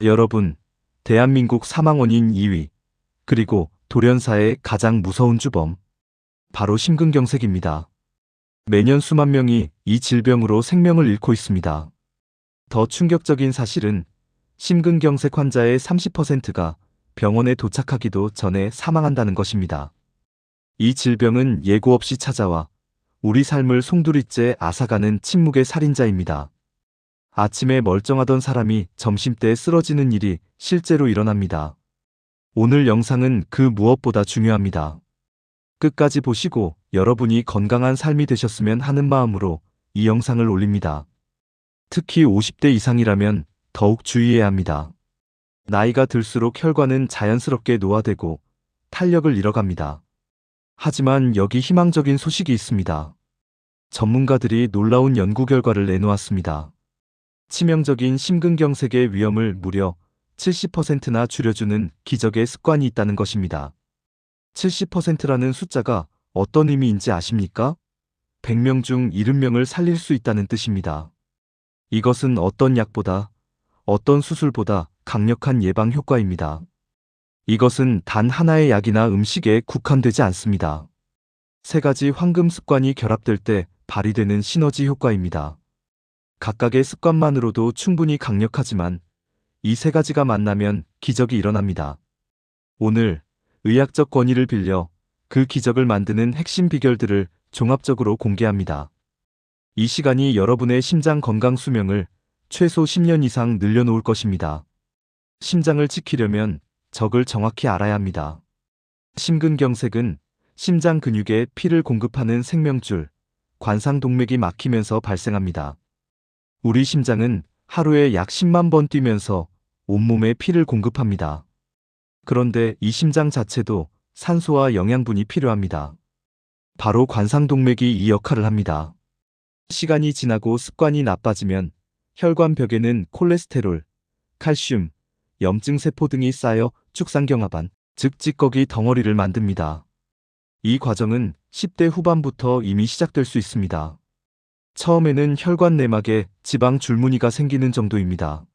여러분, 대한민국 사망 원인 2위, 그리고 돌연사의 가장 무서운 주범, 바로 심근경색입니다. 매년 수만 명이 이 질병으로 생명을 잃고 있습니다. 더 충격적인 사실은 심근경색 환자의 30%가 병원에 도착하기도 전에 사망한다는 것입니다. 이 질병은 예고 없이 찾아와 우리 삶을 송두리째 앗아가는 침묵의 살인자입니다. 아침에 멀쩡하던 사람이 점심때 쓰러지는 일이 실제로 일어납니다. 오늘 영상은 그 무엇보다 중요합니다. 끝까지 보시고 여러분이 건강한 삶이 되셨으면 하는 마음으로 이 영상을 올립니다. 특히 50대 이상이라면 더욱 주의해야 합니다. 나이가 들수록 혈관은 자연스럽게 노화되고 탄력을 잃어갑니다. 하지만 여기 희망적인 소식이 있습니다. 전문가들이 놀라운 연구 결과를 내놓았습니다. 치명적인 심근경색의 위험을 무려 70%나 줄여주는 기적의 습관이 있다는 것입니다. 70%라는 숫자가 어떤 의미인지 아십니까? 100명 중 70명을 살릴 수 있다는 뜻입니다. 이것은 어떤 약보다, 어떤 수술보다 강력한 예방 효과입니다. 이것은 단 하나의 약이나 음식에 국한되지 않습니다. 세 가지 황금 습관이 결합될 때 발휘되는 시너지 효과입니다. 각각의 습관만으로도 충분히 강력하지만 이 세 가지가 만나면 기적이 일어납니다. 오늘 의학적 권위를 빌려 그 기적을 만드는 핵심 비결들을 종합적으로 공개합니다. 이 시간이 여러분의 심장 건강 수명을 최소 10년 이상 늘려놓을 것입니다. 심장을 지키려면 적을 정확히 알아야 합니다. 심근경색은 심장 근육에 피를 공급하는 생명줄, 관상동맥이 막히면서 발생합니다. 우리 심장은 하루에 약 10만 번 뛰면서 온몸에 피를 공급합니다. 그런데 이 심장 자체도 산소와 영양분이 필요합니다. 바로 관상동맥이 이 역할을 합니다. 시간이 지나고 습관이 나빠지면 혈관벽에는 콜레스테롤, 칼슘, 염증세포 등이 쌓여 축상경화반, 즉 찌꺼기 덩어리를 만듭니다. 이 과정은 10대 후반부터 이미 시작될 수 있습니다. 처음에는 혈관 내막에 지방 줄무늬가 생기는 정도입니다.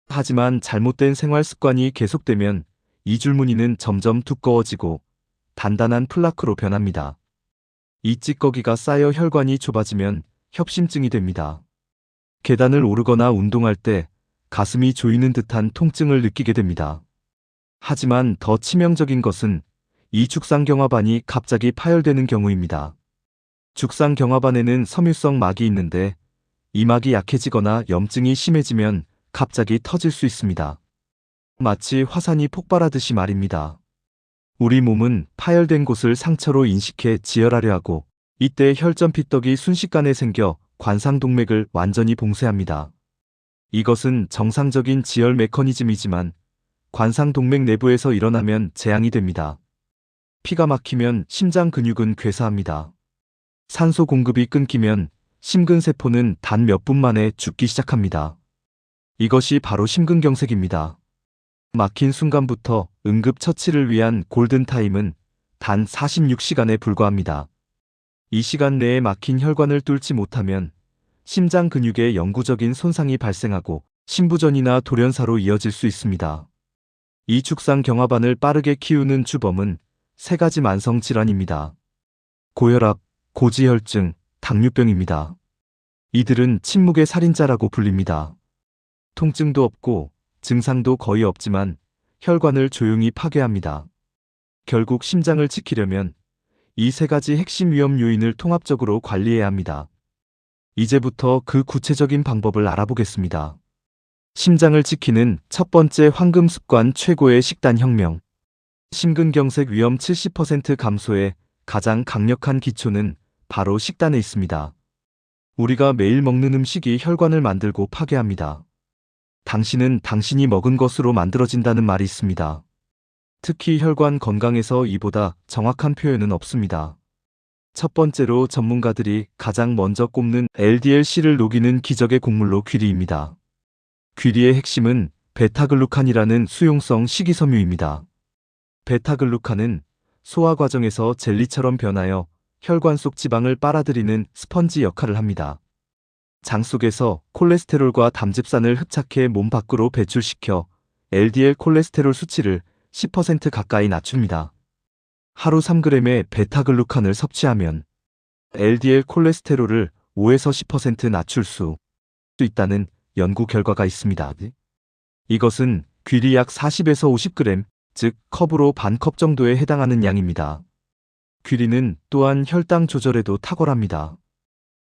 하지만 잘못된 생활 습관이 계속되면 이 줄무늬는 점점 두꺼워지고 단단한 플라크로 변합니다. 이 찌꺼기가 쌓여 혈관이 좁아지면 협심증이 됩니다. 계단을 오르거나 운동할 때 가슴이 조이는 듯한 통증을 느끼게 됩니다. 하지만 더 치명적인 것은 이 죽상경화반이 갑자기 파열되는 경우입니다. 죽상경화반에는 섬유성 막이 있는데 이 막이 약해지거나 염증이 심해지면 갑자기 터질 수 있습니다. 마치 화산이 폭발하듯이 말입니다. 우리 몸은 파열된 곳을 상처로 인식해 지혈하려 하고 이때 혈전피떡이 순식간에 생겨 관상동맥을 완전히 봉쇄합니다. 이것은 정상적인 지혈 메커니즘이지만 관상동맥 내부에서 일어나면 재앙이 됩니다. 피가 막히면 심장 근육은 괴사합니다. 산소 공급이 끊기면 심근세포는 단 몇 분 만에 죽기 시작합니다. 이것이 바로 심근경색입니다. 막힌 순간부터 응급처치를 위한 골든타임은 단 46시간에 불과합니다. 이 시간 내에 막힌 혈관을 뚫지 못하면 심장 근육에 영구적인 손상이 발생하고 심부전이나 돌연사로 이어질 수 있습니다. 이 죽상경화반을 빠르게 키우는 주범은 세 가지 만성질환입니다. 고혈압, 고지혈증, 당뇨병입니다. 이들은 침묵의 살인자라고 불립니다. 통증도 없고 증상도 거의 없지만 혈관을 조용히 파괴합니다. 결국 심장을 지키려면 이 세 가지 핵심 위험 요인을 통합적으로 관리해야 합니다. 이제부터 그 구체적인 방법을 알아보겠습니다. 심장을 지키는 첫 번째 황금 습관, 최고의 식단 혁명. 심근경색 위험 70% 감소의 가장 강력한 기초는 바로 식단에 있습니다. 우리가 매일 먹는 음식이 혈관을 만들고 파괴합니다. 당신은 당신이 먹은 것으로 만들어진다는 말이 있습니다. 특히 혈관 건강에서 이보다 정확한 표현은 없습니다. 첫 번째로 전문가들이 가장 먼저 꼽는 LDL-C를 녹이는 기적의 곡물로 귀리입니다. 귀리의 핵심은 베타글루칸이라는 수용성 식이섬유입니다. 베타글루칸은 소화 과정에서 젤리처럼 변하여 혈관 속 지방을 빨아들이는 스펀지 역할을 합니다. 장 속에서 콜레스테롤과 담즙산을 흡착해 몸 밖으로 배출시켜 LDL 콜레스테롤 수치를 10% 가까이 낮춥니다. 하루 3g의 베타글루칸을 섭취하면 LDL 콜레스테롤을 5에서 10% 낮출 수 있다는 연구 결과가 있습니다. 이것은 귀리 약 40에서 50g, 즉 컵으로 반 컵 정도에 해당하는 양입니다. 귀리는 또한 혈당 조절에도 탁월합니다.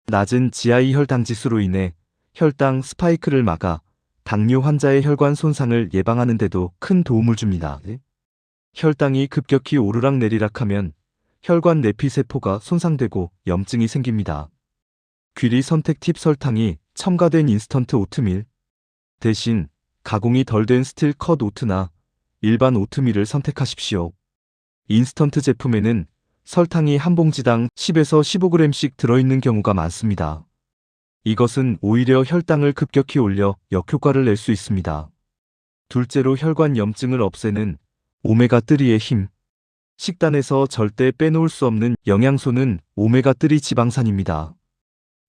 낮은 GI 혈당 지수로 인해 혈당 스파이크를 막아 당뇨 환자의 혈관 손상을 예방하는 데도 큰 도움을 줍니다. 혈당이 급격히 오르락내리락하면 혈관 내피세포가 손상되고 염증이 생깁니다. 귀리 선택 팁: 설탕이 첨가된 인스턴트 오트밀 대신 가공이 덜 된 스틸 컷 오트나 일반 오트밀을 선택하십시오. 인스턴트 제품에는 설탕이 한 봉지당 10에서 15g씩 들어있는 경우가 많습니다. 이것은 오히려 혈당을 급격히 올려 역효과를 낼 수 있습니다. 둘째로 혈관 염증을 없애는 오메가3의 힘. 식단에서 절대 빼놓을 수 없는 영양소는 오메가3 지방산입니다.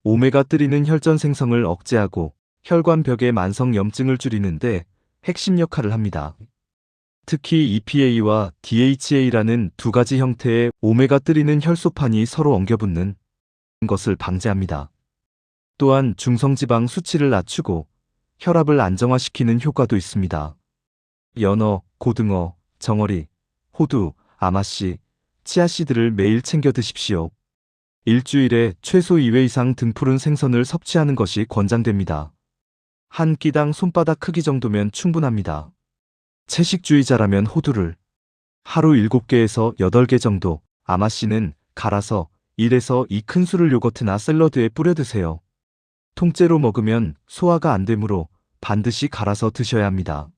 오메가3는 혈전 생성을 억제하고 혈관벽의 만성 염증을 줄이는데 핵심 역할을 합니다. 특히 EPA와 DHA라는 두 가지 형태의 오메가3는 혈소판이 서로 엉겨붙는 것을 방지합니다. 또한 중성지방 수치를 낮추고 혈압을 안정화시키는 효과도 있습니다. 연어, 고등어, 정어리, 호두, 아마씨, 치아씨드를 매일 챙겨 드십시오. 일주일에 최소 2회 이상 등푸른 생선을 섭취하는 것이 권장됩니다. 한 끼당 손바닥 크기 정도면 충분합니다. 채식주의자라면 호두를 하루 7개에서 8개 정도, 아마씨는 갈아서 1에서 2큰술을 요거트나 샐러드에 뿌려 드세요. 통째로 먹으면 소화가 안 되므로 반드시 갈아서 드셔야 합니다.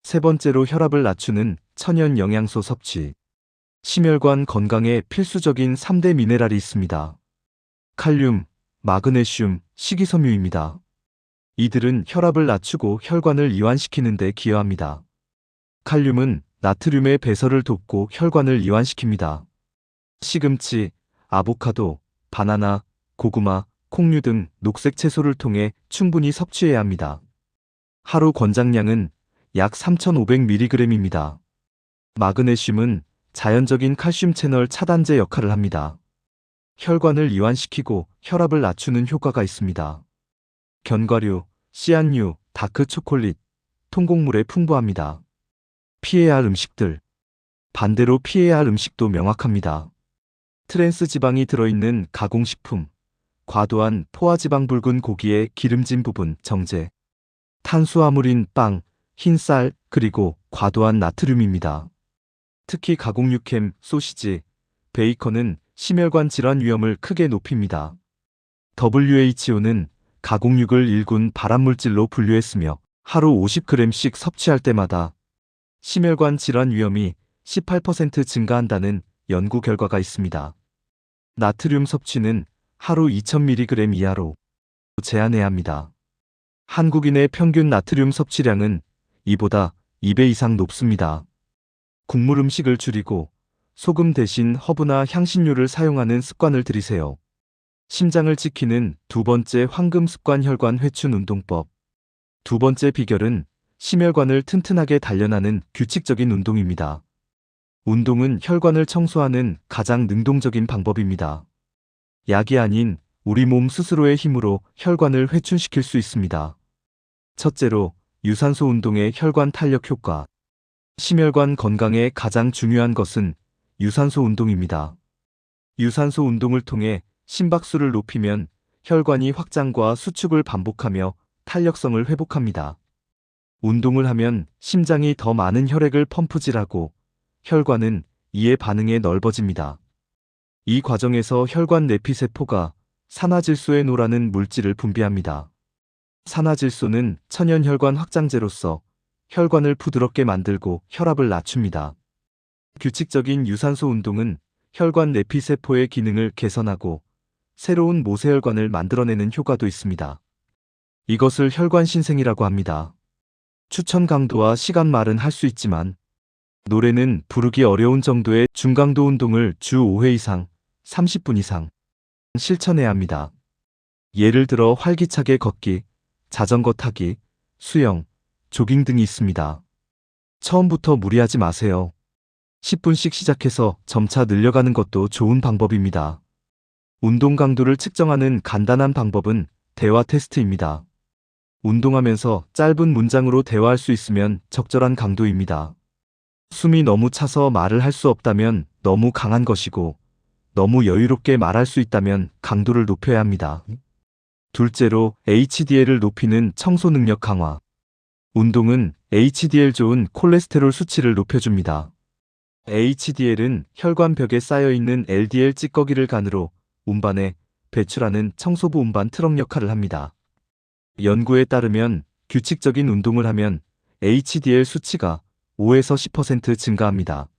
세 번째로 혈압을 낮추는 천연 영양소 섭취. 심혈관 건강에 필수적인 3대 미네랄이 있습니다. 칼륨, 마그네슘, 식이섬유입니다. 이들은 혈압을 낮추고 혈관을 이완시키는 데 기여합니다. 칼륨은 나트륨의 배설을 돕고 혈관을 이완시킵니다. 시금치, 아보카도, 바나나, 고구마, 콩류 등 녹색 채소를 통해 충분히 섭취해야 합니다. 하루 권장량은 약 3,500mg입니다. 마그네슘은 자연적인 칼슘 채널 차단제 역할을 합니다. 혈관을 이완시키고 혈압을 낮추는 효과가 있습니다. 견과류, 씨앗류, 다크 초콜릿, 통곡물에 풍부합니다. 피해야 할 음식들. 반대로 피해야 할 음식도 명확합니다. 트랜스 지방이 들어있는 가공식품, 과도한 포화지방 붉은 고기의 기름진 부분, 정제, 탄수화물인 빵, 흰쌀, 그리고 과도한 나트륨입니다. 특히 가공육햄, 소시지, 베이컨은 심혈관 질환 위험을 크게 높입니다. WHO는 가공육을 1군 발암물질로 분류했으며 하루 50g씩 섭취할 때마다 심혈관 질환 위험이 18% 증가한다는 연구 결과가 있습니다. 나트륨 섭취는 하루 2000mg 이하로 제한해야 합니다. 한국인의 평균 나트륨 섭취량은 이보다 2배 이상 높습니다. 국물 음식을 줄이고 소금 대신 허브나 향신료를 사용하는 습관을 들이세요. 심장을 지키는 두 번째 황금 습관: 혈관 회춘 운동법. 두 번째 비결은 심혈관을 튼튼하게 단련하는 규칙적인 운동입니다. 운동은 혈관을 청소하는 가장 능동적인 방법입니다. 약이 아닌 우리 몸 스스로의 힘으로 혈관을 회춘시킬 수 있습니다. 첫째로, 유산소 운동의 혈관 탄력 효과. 심혈관 건강에 가장 중요한 것은 유산소 운동입니다. 유산소 운동을 통해 심박수를 높이면 혈관이 확장과 수축을 반복하며 탄력성을 회복합니다. 운동을 하면 심장이 더 많은 혈액을 펌프질하고 혈관은 이에 반응해 넓어집니다. 이 과정에서 혈관 내피세포가 산화질소에노라는 물질을 분비합니다. 산화질소는 천연혈관 확장제로서 혈관을 부드럽게 만들고 혈압을 낮춥니다. 규칙적인 유산소 운동은 혈관 내피세포의 기능을 개선하고 새로운 모세혈관을 만들어내는 효과도 있습니다. 이것을 혈관 신생이라고 합니다. 추천 강도와 시간 말은 할 수 있지만 노래는 부르기 어려운 정도의 중강도 운동을 주 5회 이상 30분 이상 실천해야 합니다. 예를 들어 활기차게 걷기, 자전거 타기, 수영, 조깅 등이 있습니다. 처음부터 무리하지 마세요. 10분씩 시작해서 점차 늘려가는 것도 좋은 방법입니다. 운동 강도를 측정하는 간단한 방법은 대화 테스트입니다. 운동하면서 짧은 문장으로 대화할 수 있으면 적절한 강도입니다. 숨이 너무 차서 말을 할 수 없다면 너무 강한 것이고, 너무 여유롭게 말할 수 있다면 강도를 높여야 합니다. 둘째로 HDL을 높이는 청소 능력 강화. 운동은 HDL 좋은 콜레스테롤 수치를 높여줍니다. HDL은 혈관벽에 쌓여있는 LDL 찌꺼기를 간으로 운반해 배출하는 청소부 운반 트럭 역할을 합니다. 연구에 따르면 규칙적인 운동을 하면 HDL 수치가 5에서 10% 증가합니다.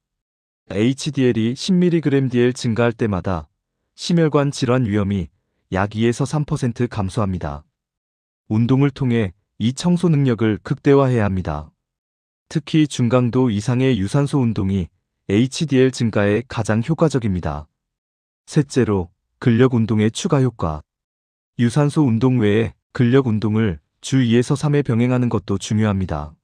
HDL이 10mg/dl 증가할 때마다 심혈관 질환 위험이 약 2에서 3% 감소합니다. 운동을 통해 이 청소 능력을 극대화해야 합니다. 특히 중강도 이상의 유산소 운동이 HDL 증가에 가장 효과적입니다. 셋째로 근력 운동의 추가 효과. 유산소 운동 외에 근력 운동을 주 2에서 3회 병행하는 것도 중요합니다.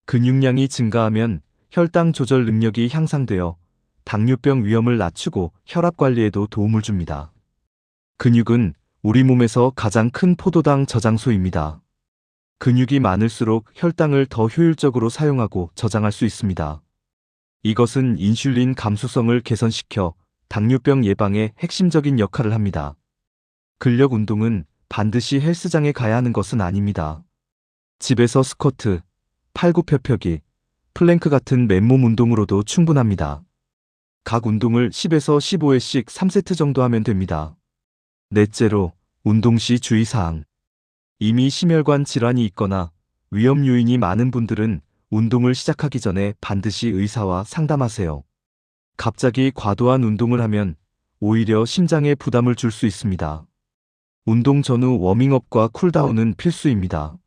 근육량이 증가하면 혈당 조절 능력이 향상되어 당뇨병 위험을 낮추고 혈압 관리에도 도움을 줍니다. 근육은 우리 몸에서 가장 큰 포도당 저장소입니다. 근육이 많을수록 혈당을 더 효율적으로 사용하고 저장할 수 있습니다. 이것은 인슐린 감수성을 개선시켜 당뇨병 예방에 핵심적인 역할을 합니다. 근력 운동은 반드시 헬스장에 가야 하는 것은 아닙니다. 집에서 스쿼트, 팔굽혀펴기, 플랭크 같은 맨몸 운동으로도 충분합니다. 각 운동을 10에서 15회씩 3세트 정도 하면 됩니다. 넷째로 운동 시 주의사항. 이미 심혈관 질환이 있거나 위험 요인이 많은 분들은 운동을 시작하기 전에 반드시 의사와 상담하세요. 갑자기 과도한 운동을 하면 오히려 심장에 부담을 줄 수 있습니다. 운동 전후 워밍업과 쿨다운은 필수입니다.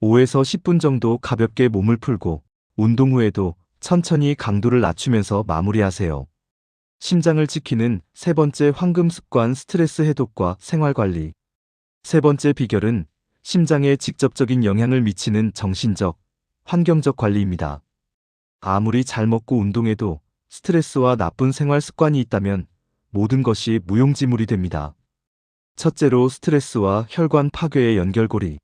5에서 10분 정도 가볍게 몸을 풀고 운동 후에도 천천히 강도를 낮추면서 마무리하세요. 심장을 지키는 세 번째 황금 습관 스트레스 해독과 생활관리. 세 번째 비결은 심장에 직접적인 영향을 미치는 정신적, 환경적 관리입니다. 아무리 잘 먹고 운동해도 스트레스와 나쁜 생활 습관이 있다면 모든 것이 무용지물이 됩니다. 첫째로 스트레스와 혈관 파괴의 연결고리.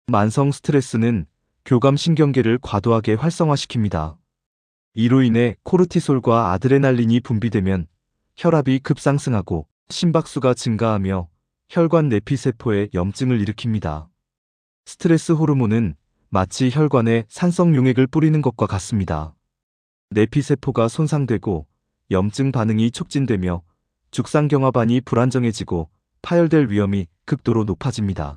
만성 스트레스는 교감신경계를 과도하게 활성화시킵니다. 이로 인해 코르티솔과 아드레날린이 분비되면 혈압이 급상승하고 심박수가 증가하며 혈관 내피세포에 염증을 일으킵니다. 스트레스 호르몬은 마치 혈관에 산성 용액을 뿌리는 것과 같습니다. 내피세포가 손상되고 염증 반응이 촉진되며 죽상경화반이 불안정해지고 파열될 위험이 극도로 높아집니다.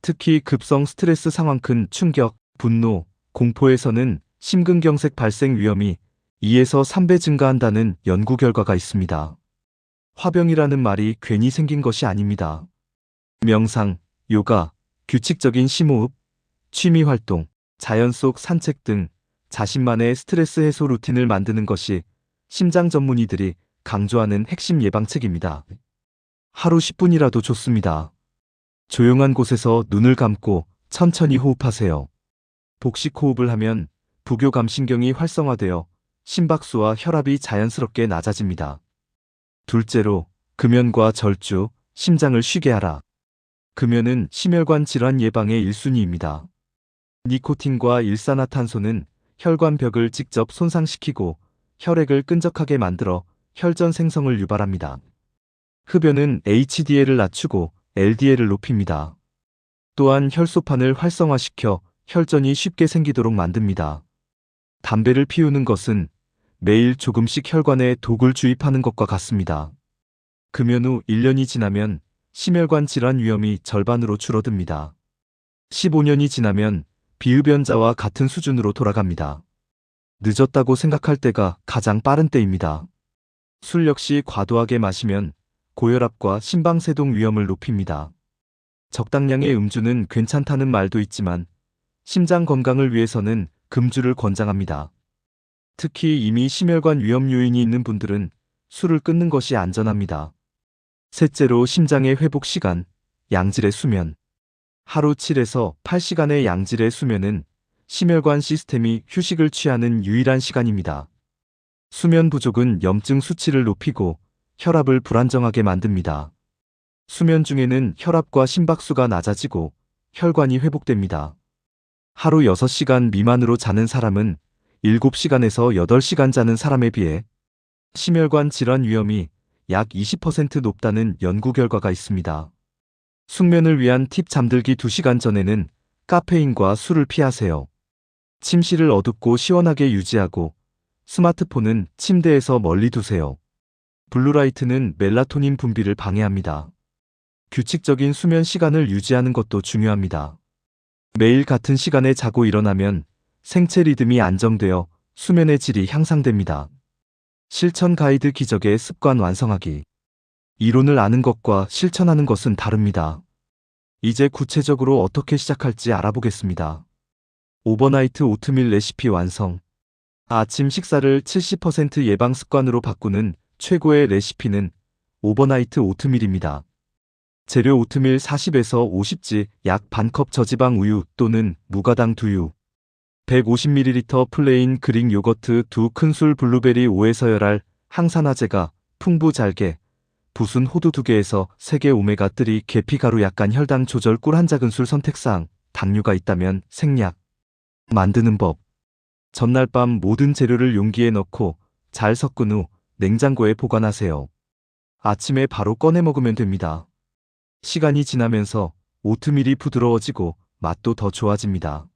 특히 급성 스트레스 상황 큰 충격, 분노, 공포에서는 심근경색 발생 위험이 2에서 3배 증가한다는 연구 결과가 있습니다. 화병이라는 말이 괜히 생긴 것이 아닙니다. 명상, 요가, 규칙적인 심호흡, 취미활동, 자연 속 산책 등 자신만의 스트레스 해소 루틴을 만드는 것이 심장 전문의들이 강조하는 핵심 예방책입니다. 하루 10분이라도 좋습니다. 조용한 곳에서 눈을 감고 천천히 호흡하세요. 복식 호흡을 하면 부교감신경이 활성화되어 심박수와 혈압이 자연스럽게 낮아집니다. 둘째로 금연과 절주, 심장을 쉬게 하라. 금연은 심혈관 질환 예방의 1순위입니다. 니코틴과 일산화탄소는 혈관벽을 직접 손상시키고 혈액을 끈적하게 만들어 혈전 생성을 유발합니다. 흡연은 HDL을 낮추고 LDL을 높입니다. 또한 혈소판을 활성화시켜 혈전이 쉽게 생기도록 만듭니다. 담배를 피우는 것은 매일 조금씩 혈관에 독을 주입하는 것과 같습니다. 금연 후 1년이 지나면 심혈관 질환 위험이 절반으로 줄어듭니다. 15년이 지나면 비흡연자와 같은 수준으로 돌아갑니다. 늦었다고 생각할 때가 가장 빠른 때입니다. 술 역시 과도하게 마시면 고혈압과 심방세동 위험을 높입니다. 적당량의 음주는 괜찮다는 말도 있지만 심장 건강을 위해서는 금주를 권장합니다. 특히 이미 심혈관 위험 요인이 있는 분들은 술을 끊는 것이 안전합니다. 셋째로 심장의 회복 시간, 양질의 수면. 하루 7에서 8시간의 양질의 수면은 심혈관 시스템이 휴식을 취하는 유일한 시간입니다. 수면 부족은 염증 수치를 높이고 혈압을 불안정하게 만듭니다. 수면 중에는 혈압과 심박수가 낮아지고 혈관이 회복됩니다. 하루 6시간 미만으로 자는 사람은 7시간에서 8시간 자는 사람에 비해 심혈관 질환 위험이 약 20% 높다는 연구 결과가 있습니다. 숙면을 위한 팁: 잠들기 2시간 전에는 카페인과 술을 피하세요. 침실을 어둡고 시원하게 유지하고 스마트폰은 침대에서 멀리 두세요. 블루라이트는 멜라토닌 분비를 방해합니다. 규칙적인 수면 시간을 유지하는 것도 중요합니다. 매일 같은 시간에 자고 일어나면 생체 리듬이 안정되어 수면의 질이 향상됩니다. 실천 가이드: 기적의 습관 완성하기. 이론을 아는 것과 실천하는 것은 다릅니다. 이제 구체적으로 어떻게 시작할지 알아보겠습니다. 오버나이트 오트밀 레시피 완성. 아침 식사를 70% 예방 습관으로 바꾸는 최고의 레시피는 오버나이트 오트밀입니다. 재료: 오트밀 40에서 50지, 약 반컵 저지방 우유 또는 무가당 두유, 150ml 플레인 그릭 요거트 2큰술, 블루베리 5에서 10알, 항산화제가 풍부 잘게, 부순 호두 2개에서 3개, 오메가3 계피가루 약간, 혈당 조절, 꿀 1작은술. 선택사항: 당뇨가 있다면 생략. 만드는 법: 전날 밤 모든 재료를 용기에 넣고 잘 섞은 후 냉장고에 보관하세요. 아침에 바로 꺼내 먹으면 됩니다. 시간이 지나면서 오트밀이 부드러워지고 맛도 더 좋아집니다.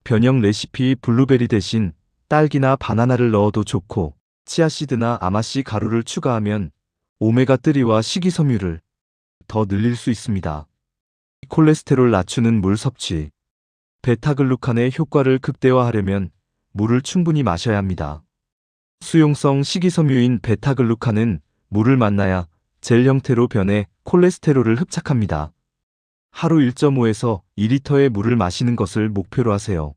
변형 레시피: 블루베리 대신 딸기나 바나나를 넣어도 좋고 치아씨드나 아마씨 가루를 추가하면 오메가3와 식이섬유를 더 늘릴 수 있습니다. 콜레스테롤 낮추는 물 섭취. 베타글루칸의 효과를 극대화하려면 물을 충분히 마셔야 합니다. 수용성 식이섬유인 베타글루칸은 물을 만나야 젤 형태로 변해 콜레스테롤을 흡착합니다. 하루 1.5에서 2리터의 물을 마시는 것을 목표로 하세요.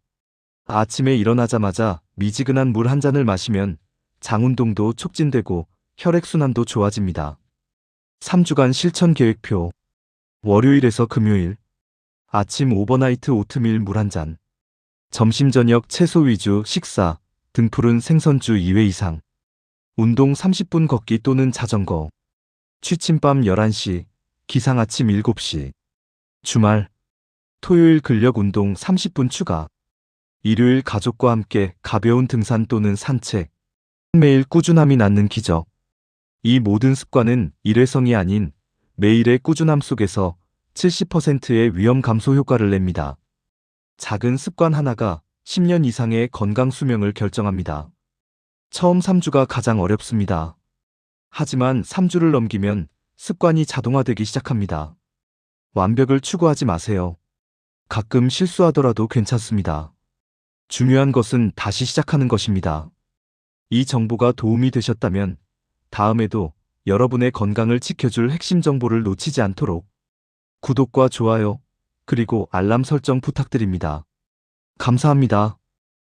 아침에 일어나자마자 미지근한 물 한 잔을 마시면 장운동도 촉진되고 혈액순환도 좋아집니다. 3주간 실천 계획표. 월요일에서 금요일. 아침 오버나이트 오트밀 물 한 잔. 점심 저녁 채소 위주 식사, 등푸른 생선주 2회 이상. 운동 30분 걷기 또는 자전거. 취침밤 11시, 기상 아침 7시. 주말. 토요일 근력 운동 30분 추가. 일요일 가족과 함께 가벼운 등산 또는 산책. 매일 꾸준함이 낳는 기적. 이 모든 습관은 일회성이 아닌 매일의 꾸준함 속에서 70%의 위험 감소 효과를 냅니다. 작은 습관 하나가 10년 이상의 건강 수명을 결정합니다. 처음 3주가 가장 어렵습니다. 하지만 3주를 넘기면 습관이 자동화되기 시작합니다. 완벽을 추구하지 마세요. 가끔 실수하더라도 괜찮습니다. 중요한 것은 다시 시작하는 것입니다. 이 정보가 도움이 되셨다면 다음에도 여러분의 건강을 지켜줄 핵심 정보를 놓치지 않도록 구독과 좋아요, 그리고 알람 설정 부탁드립니다. 감사합니다.